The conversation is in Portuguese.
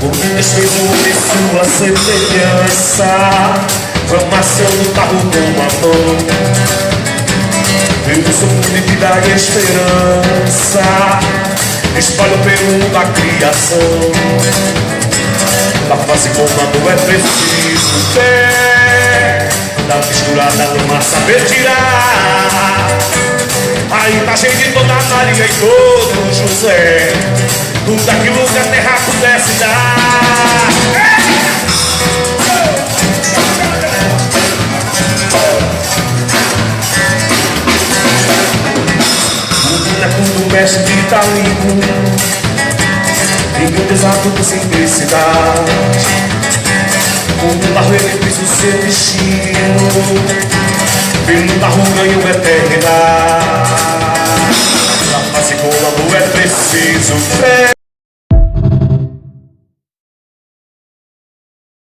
O mundo é cheio de sua semelhança, amaciando o carro com amor. Deus, o mundo de vida e esperança, espalham pelo mundo a criação. Da face com mano é preciso ter, da misturada lama saber tirar. Aí tá cheio de toda Maria e todo José, tudo aquilo que a terra pudesse dar. O boneco mexe de talento, lindo exato com simplicidade. Com barro ele fez o seu destino, pelo barro ganhou eternidade. Na face com amor é preciso fé.